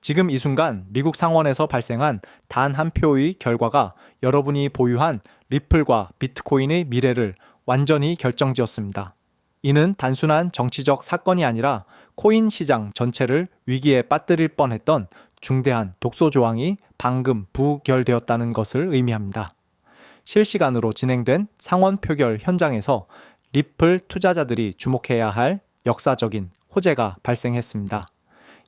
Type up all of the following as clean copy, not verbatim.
지금 이 순간 미국 상원에서 발생한 단 한 표의 결과가 여러분이 보유한 리플과 비트코인의 미래를 완전히 결정지었습니다. 이는 단순한 정치적 사건이 아니라 코인 시장 전체를 위기에 빠뜨릴 뻔했던 중대한 독소 조항이 방금 부결되었다는 것을 의미합니다. 실시간으로 진행된 상원 표결 현장에서 리플 투자자들이 주목해야 할 역사적인 호재가 발생했습니다.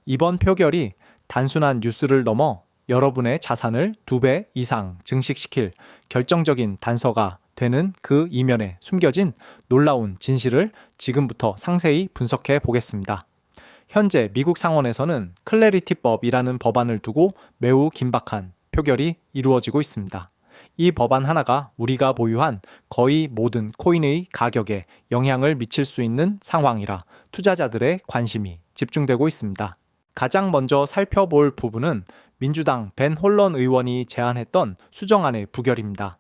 이번 표결이 단순한 뉴스를 넘어 여러분의 자산을 2배 이상 증식시킬 결정적인 단서가 되는 그 이면에 숨겨진 놀라운 진실을 지금부터 상세히 분석해 보겠습니다. 현재 미국 상원에서는 클래리티법이라는 법안을 두고 매우 긴박한 표결이 이루어지고 있습니다. 이 법안 하나가 우리가 보유한 거의 모든 코인의 가격에 영향을 미칠 수 있는 상황이라 투자자들의 관심이 집중되고 있습니다. 가장 먼저 살펴볼 부분은 민주당 벤 홀런 의원이 제안했던 수정안의 부결입니다.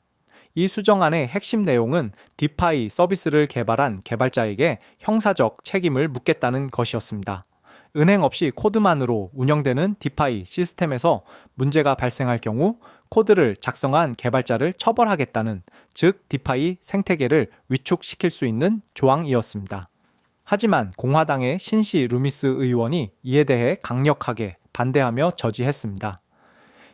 이 수정안의 핵심 내용은 디파이 서비스를 개발한 개발자에게 형사적 책임을 묻겠다는 것이었습니다. 은행 없이 코드만으로 운영되는 디파이 시스템에서 문제가 발생할 경우 코드를 작성한 개발자를 처벌하겠다는, 즉 디파이 생태계를 위축시킬 수 있는 조항이었습니다. 하지만 공화당의 신시 루미스 의원이 이에 대해 강력하게 반대하며 저지했습니다.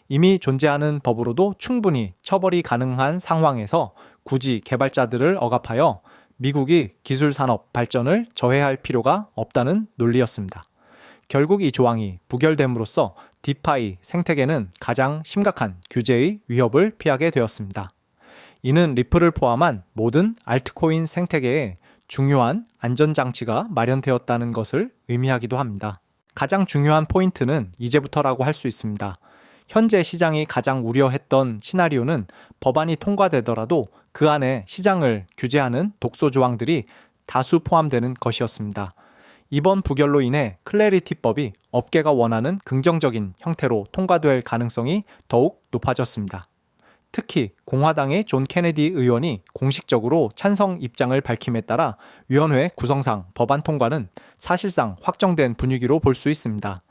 이미 존재하는 법으로도 충분히 처벌이 가능한 상황에서 굳이 개발자들을 억압하여 미국이 기술산업 발전을 저해할 필요가 없다는 논리였습니다. 결국 이 조항이 부결됨으로써 디파이 생태계는 가장 심각한 규제의 위협을 피하게 되었습니다. 이는 리플을 포함한 모든 알트코인 생태계에 중요한 안전장치가 마련되었다는 것을 의미하기도 합니다. 가장 중요한 포인트는 이제부터라고 할 수 있습니다. 현재 시장이 가장 우려했던 시나리오는 법안이 통과되더라도 그 안에 시장을 규제하는 독소 조항들이 다수 포함되는 것이었습니다. 이번 부결로 인해 클래리티법이 업계가 원하는 긍정적인 형태로 통과될 가능성이 더욱 높아졌습니다. 특히 공화당의 존 케네디 의원이 공식적으로 찬성 입장을 밝힘에 따라 위원회 구성상 법안 통과는 사실상 확정된 분위기로 볼 수 있습니다.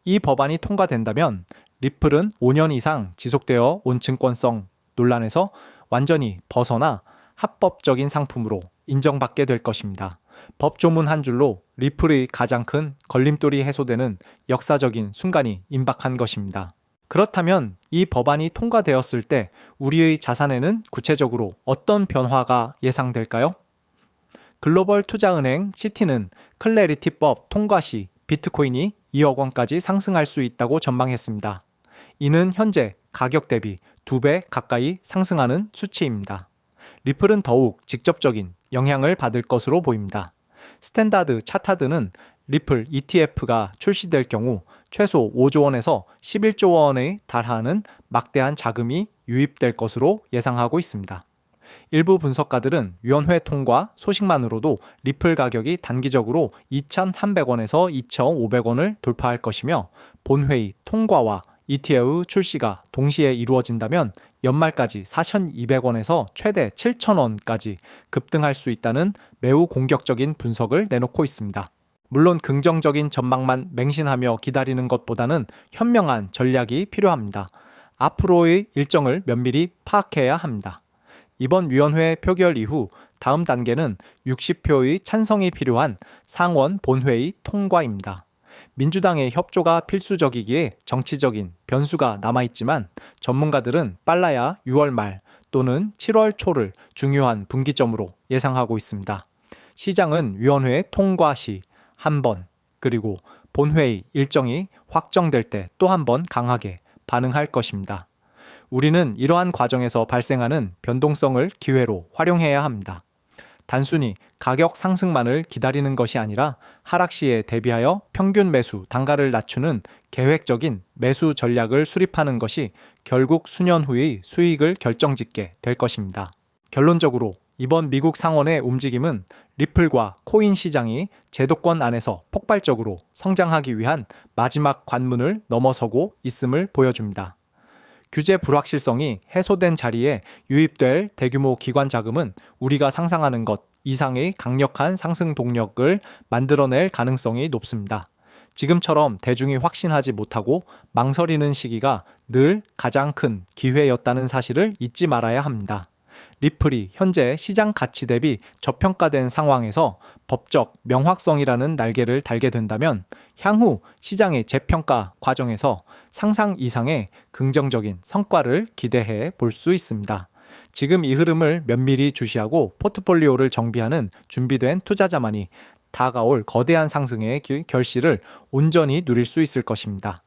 이 법안이 통과된다면 리플은 5년 이상 지속되어 온 증권성 논란에서 완전히 벗어나 합법적인 상품으로 인정받게 될 것입니다. 법 조문 한 줄로 리플의 가장 큰 걸림돌이 해소되는 역사적인 순간이 임박한 것입니다. 그렇다면 이 법안이 통과되었을 때 우리의 자산에는 구체적으로 어떤 변화가 예상될까요? 글로벌 투자은행 시티는 클래리티법 통과 시 비트코인이 2억 원까지 상승할 수 있다고 전망했습니다. 이는 현재 가격 대비 2배 가까이 상승하는 수치입니다. 리플은 더욱 직접적인 영향을 받을 것으로 보입니다. 스탠다드 차타드는 리플 ETF가 출시될 경우 최소 5조 원에서 11조 원에 달하는 막대한 자금이 유입될 것으로 예상하고 있습니다. 일부 분석가들은 위원회 통과 소식만으로도 리플 가격이 단기적으로 2,300원에서 2,500원을 돌파할 것이며 본회의 통과와 ETF 출시가 동시에 이루어진다면 연말까지 4,200원에서 최대 7,000원까지 급등할 수 있다는 매우 공격적인 분석을 내놓고 있습니다. 물론 긍정적인 전망만 맹신하며 기다리는 것보다는 현명한 전략이 필요합니다. 앞으로의 일정을 면밀히 파악해야 합니다. 이번 위원회 표결 이후 다음 단계는 60표의 찬성이 필요한 상원 본회의 통과입니다. 민주당의 협조가 필수적이기에 정치적인 변수가 남아있지만 전문가들은 빨라야 6월 말 또는 7월 초를 중요한 분기점으로 예상하고 있습니다. 시장은 위원회 통과 시 한 번, 그리고 본회의 일정이 확정될 때 또 한 번 강하게 반응할 것입니다. 우리는 이러한 과정에서 발생하는 변동성을 기회로 활용해야 합니다. 단순히 가격 상승만을 기다리는 것이 아니라 하락 시에 대비하여 평균 매수 단가를 낮추는 계획적인 매수 전략을 수립하는 것이 결국 수년 후의 수익을 결정짓게 될 것입니다. 결론적으로 이번 미국 상원의 움직임은 리플과 코인 시장이 제도권 안에서 폭발적으로 성장하기 위한 마지막 관문을 넘어서고 있음을 보여줍니다. 규제 불확실성이 해소된 자리에 유입될 대규모 기관 자금은 우리가 상상하는 것 이상의 강력한 상승 동력을 만들어낼 가능성이 높습니다. 지금처럼 대중이 확신하지 못하고 망설이는 시기가 늘 가장 큰 기회였다는 사실을 잊지 말아야 합니다. 리플이 현재 시장 가치 대비 저평가된 상황에서 법적 명확성이라는 날개를 달게 된다면 향후 시장의 재평가 과정에서 상상 이상의 긍정적인 성과를 기대해 볼 수 있습니다. 지금 이 흐름을 면밀히 주시하고 포트폴리오를 정비하는 준비된 투자자만이 다가올 거대한 상승의 결실을 온전히 누릴 수 있을 것입니다.